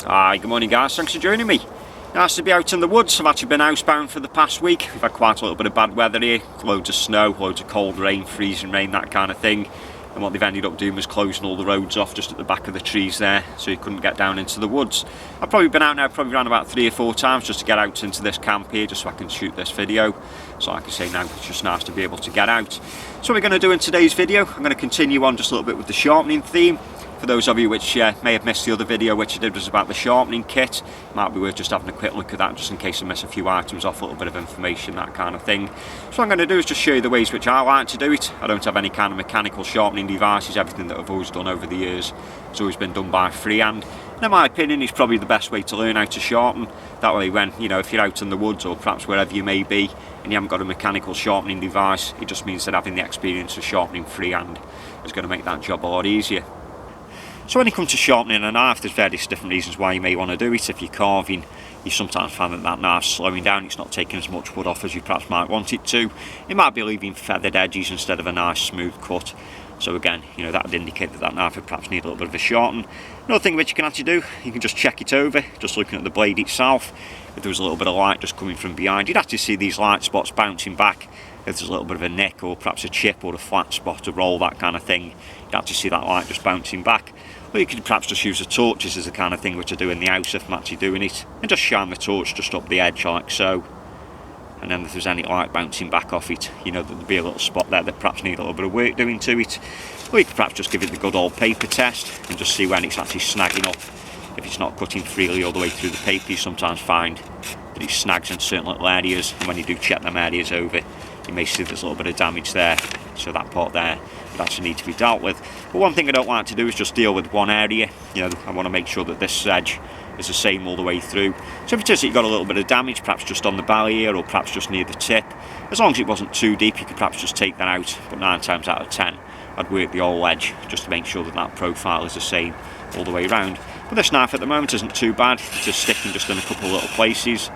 Hi, good morning guys, thanks for joining me. Nice to be out in the woods. I've actually been housebound for the past week. We've had quite a little bit of bad weather here, loads of snow, loads of cold rain, freezing rain, that kind of thing. And what they've ended up doing was closing all the roads off just at the back of the trees there, so you couldn't get down into the woods. I've probably been out now around about 3 or 4 times just to get out into this camp here, just so I can shoot this video. So like I say now, it's just nice to be able to get out. So what we're going to do in today's video, I'm going to continue on just a little bit with the sharpening theme. For those of you which may have missed the other video which I did was about the sharpening kit, might be worth just having a quick look at that just in case I miss a few items off, a little bit of information, that kind of thing. So what I'm going to do is just show you the ways which I like to do it. I don't have any kind of mechanical sharpening devices. Everything that I've always done over the years has always been done by freehand. And in my opinion, it's probably the best way to learn how to sharpen. That way when, if you're out in the woods or perhaps wherever you may be and you haven't got a mechanical sharpening device, it just means that having the experience of sharpening freehand is going to make that job a lot easier. So when it comes to sharpening a knife, there's various different reasons why you may want to do it. If you're carving, you sometimes find that knife's slowing down, it's not taking as much wood off as you perhaps might want it to. It might be leaving feathered edges instead of a nice smooth cut. So again, that would indicate that knife would perhaps need a little bit of a sharpen. Another thing which you can actually do, you can just check it over, just looking at the blade itself. If there was a little bit of light just coming from behind, you'd actually see these light spots bouncing back. If there's a little bit of a nick or perhaps a chip or a flat spot, a roll, that kind of thing, you'd actually see that light just bouncing back. Or you could perhaps just use the torches as the kind of thing which I do in the house if I'm actually doing it, and just shine the torch just up the edge like so. And then if there's any light bouncing back off it, there'd be a little spot there that perhaps need a little bit of work doing to it. Or you could perhaps just give it the good old paper test and just see when it's actually snagging up. If it's not cutting freely all the way through the paper, you sometimes find that it snags in certain little areas, and when you do check them areas over, you may see there's a little bit of damage there, so that part there would actually need to be dealt with. But one thing I don't like to do is just deal with one area. I want to make sure that this edge is the same all the way through. So if it is that you've got a little bit of damage, perhaps just on the belly here or perhaps just near the tip, as long as it wasn't too deep, you could perhaps just take that out. But 9 times out of 10, I'd work the whole edge just to make sure that that profile is the same all the way around. But this knife at the moment isn't too bad. It's just sticking just in a couple of little places.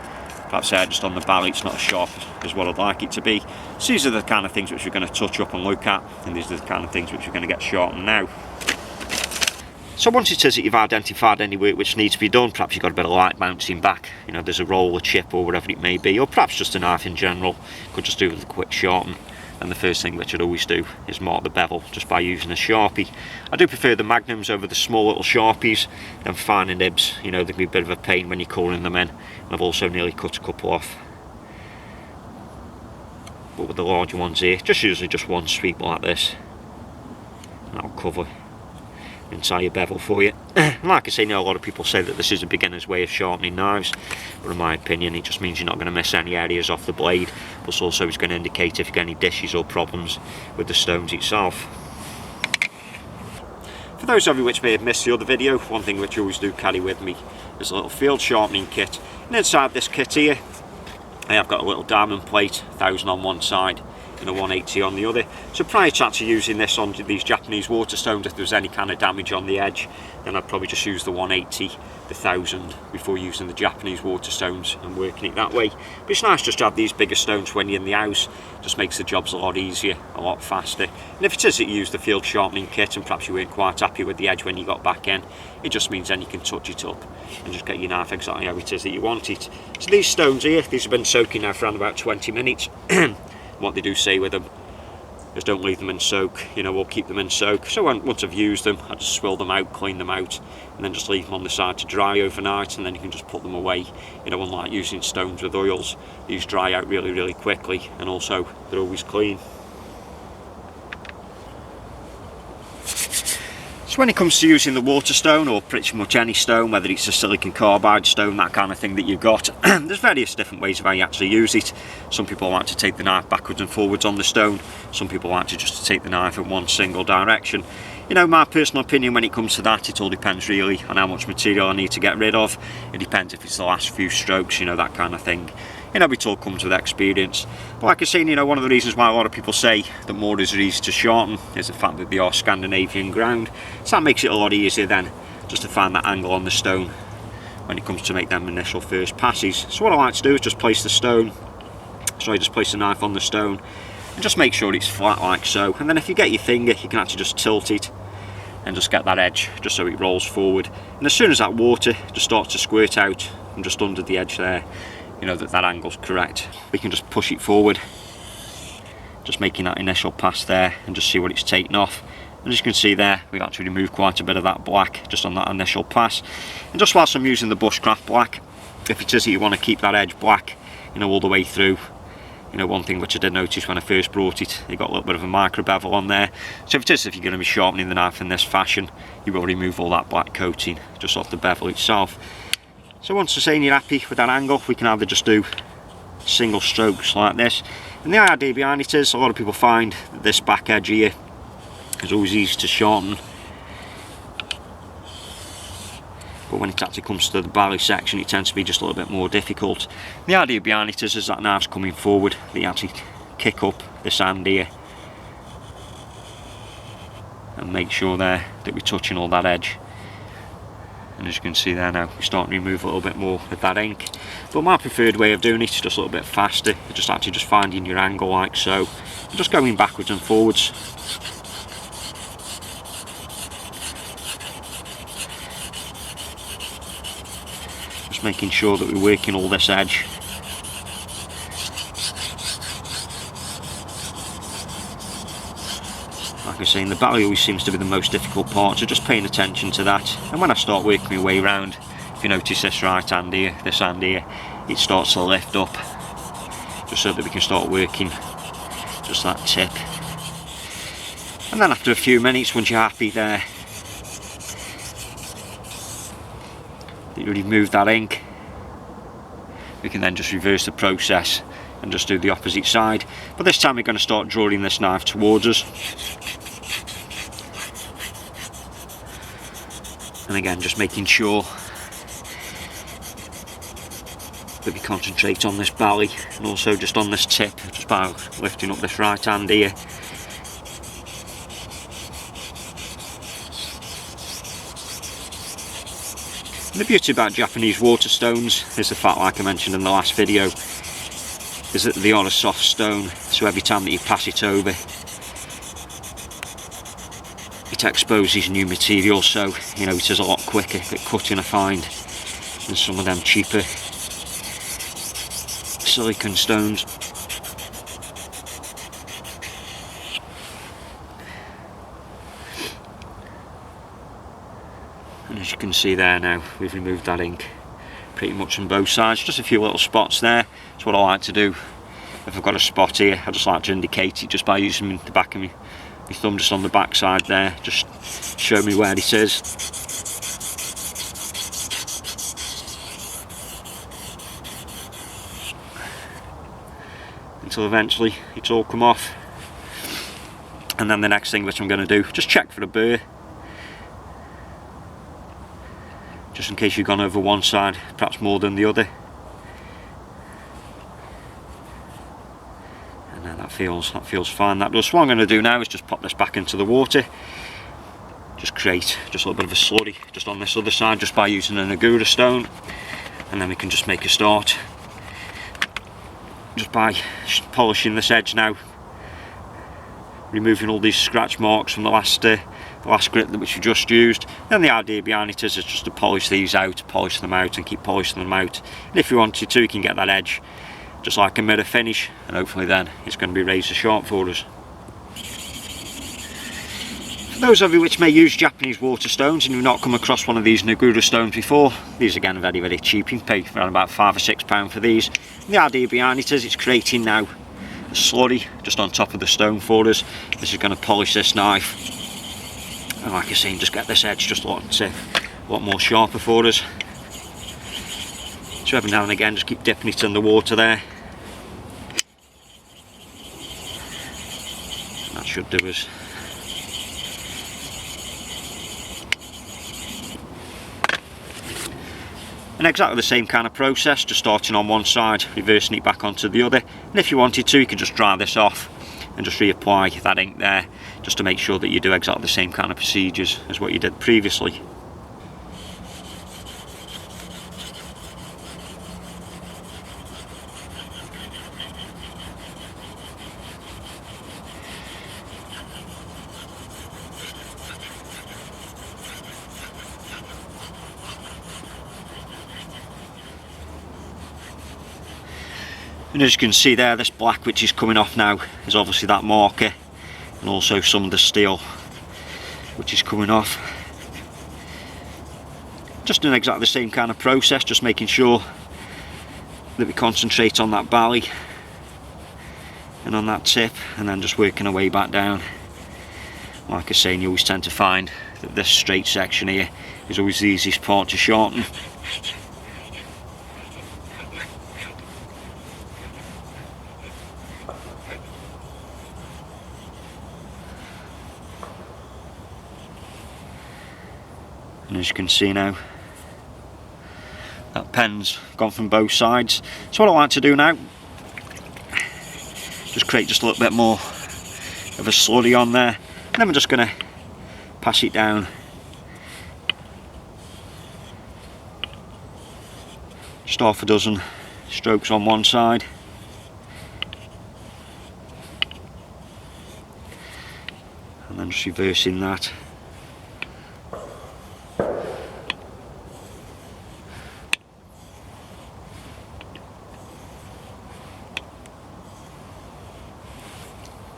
Perhaps just on the belly, it's not as sharp as what I'd like it to be. So these are the kind of things which we're going to touch up and look at, and these are the kind of things which we're going to get sharpened now. So once it says that you've identified any work which needs to be done, perhaps you've got a bit of light bouncing back, there's a roll, a chip or whatever it may be, or perhaps just a knife in general, could just do with a quick sharpen. And the first thing which I'd always do is mark the bevel just by using a Sharpie. I do prefer the magnums over the small little Sharpies. Them finer nibs, they can be a bit of a pain when you're colouring them in. And I've also nearly cut a couple off. But with the larger ones here, usually just one sweep like this. And that'll cover the entire bevel for you. And like I say, a lot of people say that this is a beginner's way of sharpening knives, but in my opinion it just means you're not going to miss any areas off the blade, plus also it's going to indicate if you've got any dishes or problems with the stones itself. For those of you which may have missed the other video, one thing which I always do carry with me is a little field sharpening kit, and inside this kit here I have got a little diamond plate, 1000 on one side and a 180 on the other. So prior to actually using this on these Japanese water stones, if there was any kind of damage on the edge, then I'd probably just use the 180, the 1000 before using the Japanese water stones and working it that way. But it's nice just to have these bigger stones when you're in the house, just makes the jobs a lot easier, a lot faster. And if it is that you use the field sharpening kit and perhaps you weren't quite happy with the edge when you got back in, it just means then you can touch it up and just get your knife exactly how it is that you want it. So these stones here, these have been soaking now for around about 20 minutes. What they do say with them is don't leave them in soak, we'll keep them in soak. So once I've used them, I just swill them out, clean them out, and then just leave them on the side to dry overnight, and then you can just put them away. Unlike using stones with oils, these dry out really, really quickly, and also they're always clean. So when it comes to using the water stone, or pretty much any stone, whether it's a silicon carbide stone, that kind of thing that you've got, there's various different ways of how you actually use it. Some people like to take the knife backwards and forwards on the stone. Some people like to just take the knife in one single direction. My personal opinion when it comes to that, it all depends really on how much material I need to get rid of. It depends if it's the last few strokes, that kind of thing. It all comes with experience. But like I say, one of the reasons why a lot of people say that mortars are easy to sharpen is the fact that they are Scandinavian ground. So that makes it a lot easier then just to find that angle on the stone when it comes to make them initial first passes. So what I like to do is just place the knife on the stone and just make sure it's flat like so. And then if you get your finger, you can actually just tilt it and just get that edge just so it rolls forward. And as soon as that water just starts to squirt out from just under the edge there, you know that angle's correct. We can just push it forward, just making that initial pass there, and just see what it's taken off. And as you can see there, we've actually removed quite a bit of that black just on that initial pass. And just whilst I'm using the bushcraft black, if it is that you want to keep that edge black, you know, all the way through, you know, one thing which I did notice when I first brought it, you got a little bit of a micro bevel on there. So if you're going to be sharpening the knife in this fashion, you will remove all that black coating just off the bevel itself. So once you're saying you're happy with that angle, we can either just do single strokes like this. And the idea behind it is, a lot of people find that this back edge here is always easy to sharpen, but when it actually comes to the belly section, it tends to be just a little bit more difficult. The idea behind it is that knife's coming forward, that you actually kick up this hand here and make sure there that we're touching all that edge. And as you can see there now, we're starting to remove a little bit more of that ink. But my preferred way of doing it is just a little bit faster, just actually just finding your angle like so, and just going backwards and forwards. Just making sure that we're working all this edge. Like I was saying, the belly always seems to be the most difficult part, so just paying attention to that. And when I start working my way around, if you notice this right hand here, this hand here, it starts to lift up, just so that we can start working just that tip. And then after a few minutes, once you're happy there, you remove that ink, we can then just reverse the process and just do the opposite side. But this time we're going to start drawing this knife towards us. And again, just making sure that we concentrate on this belly and also just on this tip, just by lifting up this right hand here. And the beauty about Japanese waterstones is the fact, like I mentioned in the last video, is that they are a soft stone, so every time that you pass it over, it exposes new material, so you know it is a lot quicker at cutting, I find, than some of them cheaper silicone stones. And as you can see there now, we've removed that ink pretty much on both sides, just a few little spots there. That's what I like to do. If I've got a spot here, I just like to indicate it just by using the back of my thumb just on the back side there, just show me where it is. Until eventually it's all come off. And then the next thing which I'm going to do, just check for a burr, just in case you've gone over one side perhaps more than the other. And then that feels fine, that does. So what I'm going to do now is just pop this back into the water, just create just a little bit of a slurry just on this other side just by using an Agura stone, and then we can just make a start just by polishing this edge now, removing all these scratch marks from the last grip which we just used. Then the idea behind it is just to polish these out, polish them out and keep polishing them out. And if you wanted to, you can get that edge just like a mirror finish, and hopefully then it's going to be razor sharp for us. For those of you which may use Japanese water stones and you've not come across one of these Agura stones before, these again are very, very cheap. You can pay around about £5 or £6 for these. And the idea behind it is it's creating now a slurry just on top of the stone for us. This is going to polish this knife, and like I say, just get this edge just a lot more sharper for us. So every now and again just keep dipping it in the water there. And that should do us. And exactly the same kind of process, just starting on one side, reversing it back onto the other. And if you wanted to, you could just dry this off and just reapply that ink there, just to make sure that you do exactly the same kind of procedures as what you did previously. And as you can see there, this black which is coming off now is obviously that marker, and also some of the steel which is coming off. Just doing exactly the same kind of process, just making sure that we concentrate on that belly and on that tip, and then just working our way back down. Like I say, you always tend to find that this straight section here is always the easiest part to sharpen. And as you can see now, that pen's gone from both sides. So what I like to do now, just create just a little bit more of a slurry on there, and then we're just going to pass it down. Just half a dozen strokes on one side. And then just reversing that.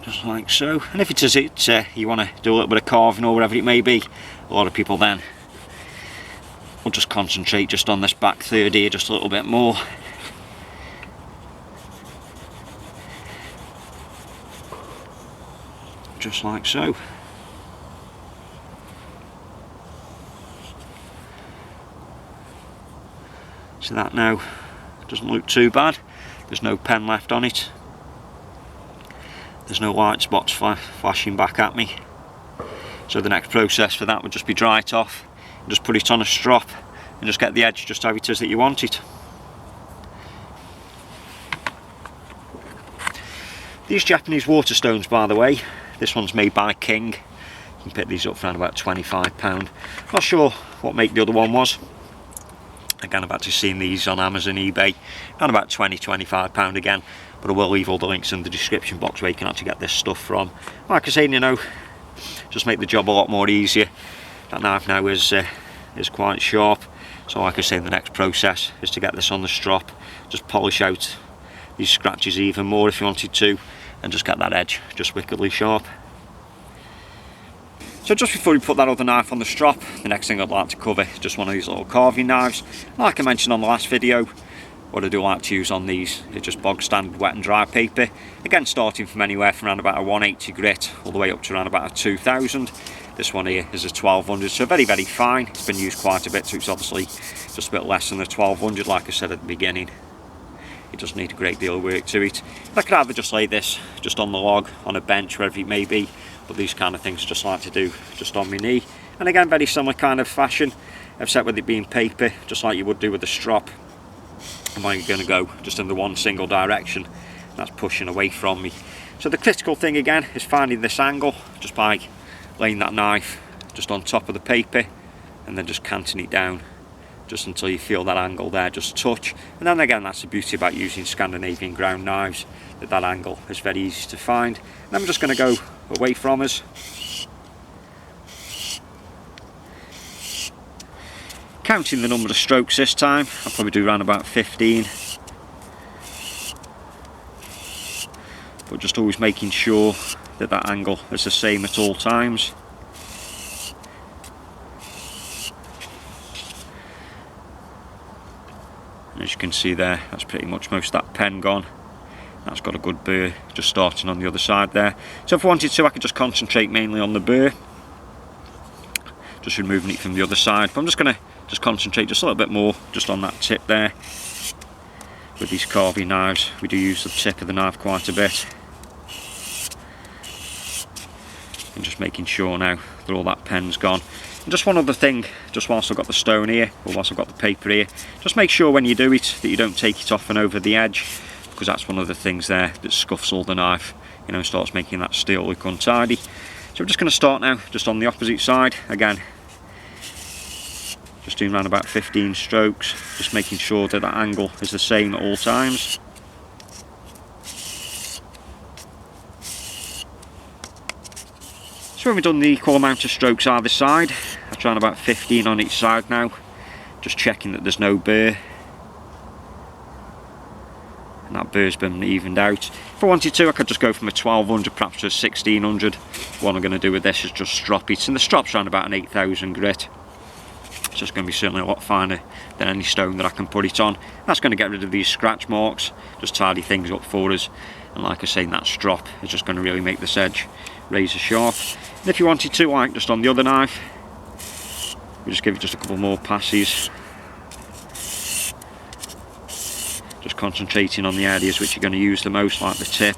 Just like so. And if it is you want to do a little bit of carving or whatever it may be, a lot of people then will just concentrate just on this back third here just a little bit more. Just like so. So that now doesn't look too bad. There's no pen left on it. There's no light spots flashing back at me. So the next process for that would just be dry it off and just put it on a strop and just get the edge just how it is that you want it. These Japanese waterstones, by the way, this one's made by King. You can pick these up for around about £25. Not sure what make the other one was. Again, I've actually seen these on Amazon, eBay, around about £20–25 again. But I will leave all the links in the description box where you can actually get this stuff from. Like I say, you know, just make the job a lot more easier. That knife now is quite sharp. So like I say, the next process is to get this on the strop, just polish out these scratches even more if you wanted to, and just get that edge just wickedly sharp. So just before we put that other knife on the strop, the next thing I'd like to cover is just one of these little carving knives. Like I mentioned on the last video, what I do like to use on these is just bog standard wet and dry paper. Again, starting from anywhere from around about a 180 grit all the way up to around about a 2000. This one here is a 1200, so very, very fine. It's been used quite a bit, so it's obviously just a bit less than the 1200, like I said at the beginning. It does need a great deal of work to it. I could either just lay this just on the log, on a bench, wherever it may be, but these kind of things I just like to do just on my knee. And again, very similar kind of fashion, except with it being paper, just like you would do with the strop. And I'm going to go just in the one single direction, that's pushing away from me. So the critical thing again is finding this angle just by laying that knife just on top of the paper and then just canting it down just until you feel that angle there just touch. And then again, that's the beauty about using Scandinavian ground knives, that angle is very easy to find. And I'm just going to go away from us. Counting the number of strokes this time, I'll probably do around about 15. But just always making sure that that angle is the same at all times. And as you can see there, that's pretty much most of that pen gone. That's got a good burr just starting on the other side there. So if I wanted to, I could just concentrate mainly on the burr, just removing it from the other side. But I'm just going to concentrate just a little bit more just on that tip there. With these carving knives, we do use the tip of the knife quite a bit. And just making sure now that all that pen's gone. And just one other thing, just whilst I've got the stone here, or whilst I've got the paper here, just make sure when you do it that you don't take it off and over the edge, because that's one of the things there that scuffs all the knife, you know, and starts making that steel look untidy. So we're just going to start now just on the opposite side. Again, just doing around about 15 strokes, just making sure that that angle is the same at all times. So when we've done the equal amount of strokes either side, I've tried about 15 on each side now, just checking that there's no burr. And that that burr's been evened out. If I wanted to, I could just go from a 1200 perhaps to a 1600. What I'm going to do with this is just strop it, and the strop's around about an 8000 grit. It's just going to be certainly a lot finer than any stone that I can put it on. That's going to get rid of these scratch marks, just tidy things up for us. And like I say, that strop is just going to really make this edge razor sharp. And if you wanted to, like just on the other knife, we just give it just a couple more passes, just concentrating on the areas which you're going to use the most, like the tip,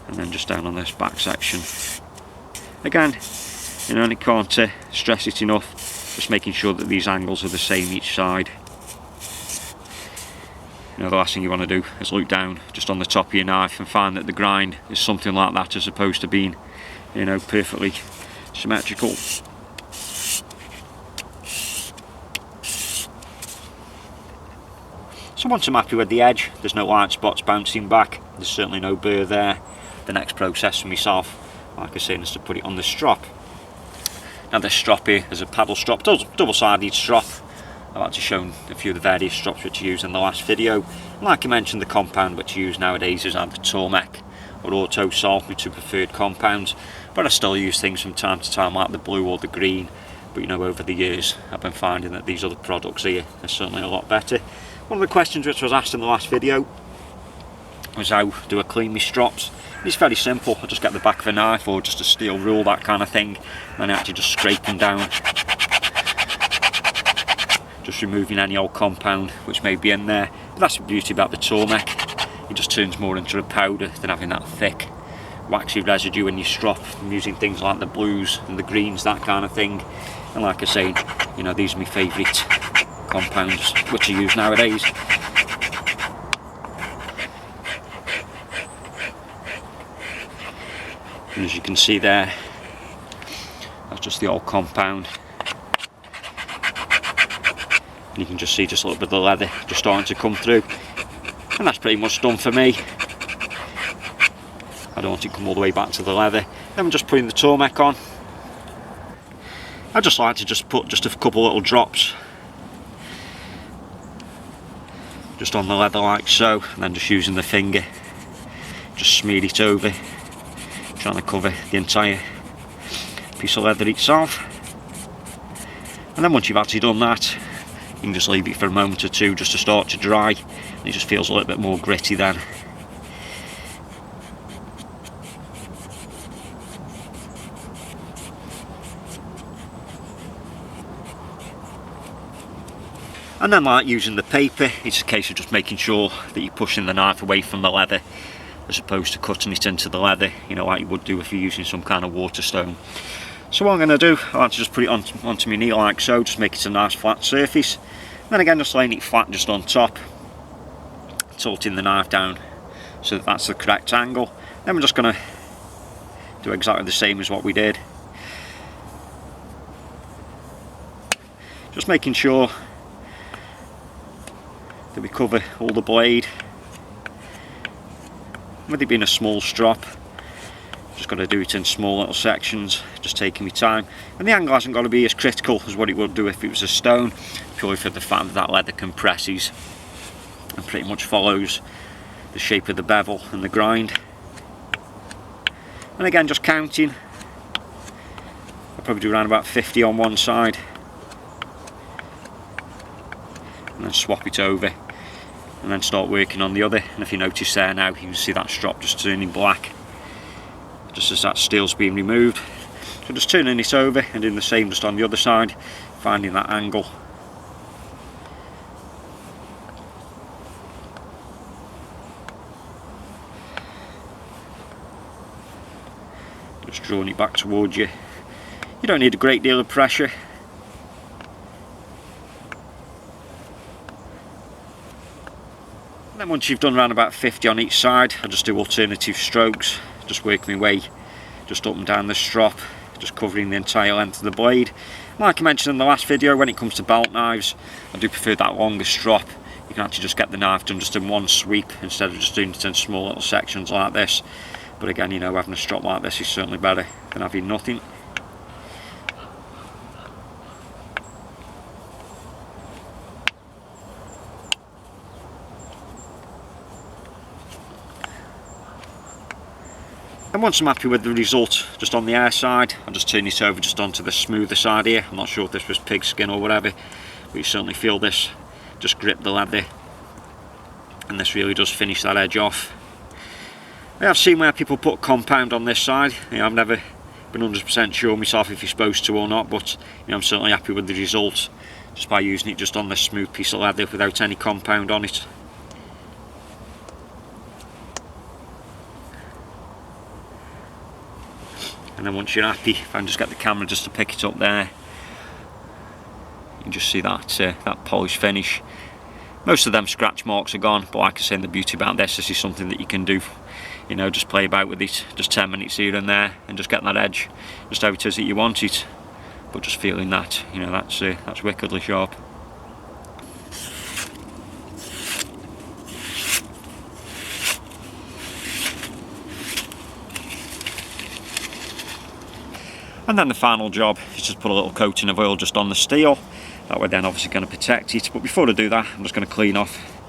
and then just down on this back section. Again, you know, and it can't stress it enough, just making sure that these angles are the same each side. You know, the last thing you want to do is look down just on the top of your knife and find that the grind is something like that, as opposed to being, you know, perfectly symmetrical. So once I'm happy with the edge, there's no light spots bouncing back, there's certainly no burr there. The next process for myself, like I say, is to put it on the strop. Now this strop here is a paddle strop, double-sided strop. I've actually shown a few of the various strops which I used in the last video. And like I mentioned, the compound which I use nowadays is either Tormek or Autosol, my two preferred compounds. But I still use things from time to time like the blue or the green. But you know, over the years I've been finding that these other products here are certainly a lot better. One of the questions which was asked in the last video was how do I clean my strops. It's very simple. I just get the back of a knife or just a steel rule, that kind of thing, and then I actually just scrape them down, just removing any old compound which may be in there. But that's the beauty about the Tormek, it just turns more into a powder than having that thick waxy residue in your strop. I'm using things like the blues and the greens, that kind of thing. And like I say, you know, these are my favourite compounds which I use nowadays. And as you can see there, that's just the old compound. And you can just see just a little bit of the leather just starting to come through. And that's pretty much done for me. I don't want it to come all the way back to the leather. Then I'm just putting the Tormek on. I just like to just put just a couple little drops just on the leather like so, and then just using the finger, just smear it over, trying to cover the entire piece of leather itself. And then once you've actually done that, you can just leave it for a moment or two just to start to dry, and it just feels a little bit more gritty then. And then, like using the paper, it's a case of just making sure that you're pushing the knife away from the leather as opposed to cutting it into the leather, you know, like you would do if you're using some kind of waterstone. So what I'm going to do, I like to just put it onto my knee like so, just make it a nice flat surface. And then again, just laying it flat just on top, tilting the knife down so that that's the correct angle. Then we're just going to do exactly the same as what we did. Just making sure that we cover all the blade. With it being a small strop, just got to do it in small little sections, just taking my time. And the angle hasn't got to be as critical as what it would do if it was a stone, purely for the fact that that leather compresses and pretty much follows the shape of the bevel and the grind. And again, just counting, I'll probably do around about 50 on one side, and then swap it over and then start working on the other. And if you notice there now, you can see that strop just turning black just as that steel's being removed. So just turning it over and doing the same just on the other side, finding that angle. Just drawing it back towards you. You don't need a great deal of pressure. Then once you've done around about 50 on each side, I just do alternative strokes, just work my way just up and down the strop, just covering the entire length of the blade. Like I mentioned in the last video, when it comes to belt knives, I do prefer that longer strop. You can actually just get the knife done just in one sweep instead of just doing it in small little sections like this. But again, you know, having a strop like this is certainly better than having nothing. And once I'm happy with the result just on the air side, I'll just turn it over just onto the smoother side here. I'm not sure if this was pig skin or whatever, but you certainly feel this just grip the leather, and this really does finish that edge off. I have seen where people put compound on this side. I've never been 100% sure myself if you're supposed to or not, but I'm certainly happy with the result just by using it just on this smooth piece of leather without any compound on it. And then once you're happy, if I can just get the camera just to pick it up there, you can just see that that polished finish. Most of them scratch marks are gone, but like I say, the beauty about this is something that you can do, just play about with it, just 10 minutes here and there, and just get that edge just how it is that you want it. But just feeling that, that's wickedly sharp. And then the final job is just put a little coating of oil just on the steel. That way then obviously going to protect it. But before I do that, I'm just going to clean off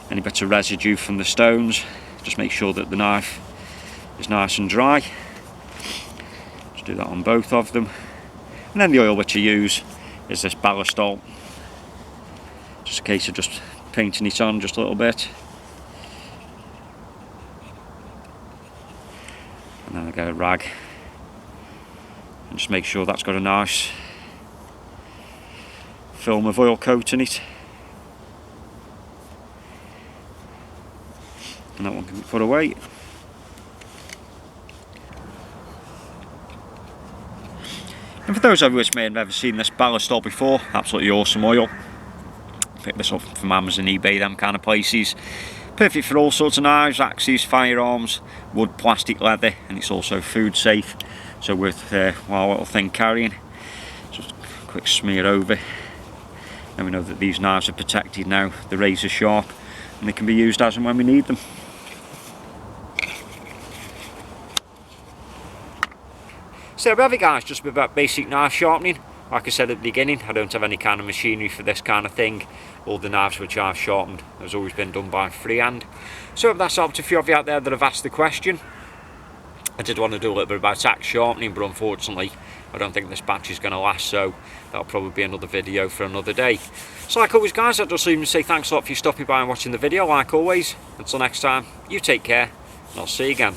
any bit of residue from the stones. Just make sure that the knife is nice and dry. Just do that on both of them. And then the oil which I use is this ballistol. Just a case of just painting it on just a little bit. And then I get a rag and just make sure that's got a nice film of oil coat in it. And that one can be put away. And for those of you which may have never seen this ballistol before, absolutely awesome oil. Pick this up from Amazon, eBay, them kind of places. Perfect for all sorts of knives, axes, firearms, wood, plastic, leather, and it's also food safe. So worth our little thing carrying. Just a quick smear over. And we know that these knives are protected now, the razor sharp, and they can be used as and when we need them. So there we have it guys, just about basic knife sharpening. Like I said at the beginning, I don't have any kind of machinery for this kind of thing. All the knives which I've sharpened has always been done by freehand. So if that's helped a few of you out there that have asked the question. I did want to do a little bit about axe sharpening, but unfortunately I don't think this batch is going to last, so that'll probably be another video for another day. So like always guys, I'd just leave to say thanks a lot for you stopping by and watching the video like always. Until next time, you take care, and I'll see you again.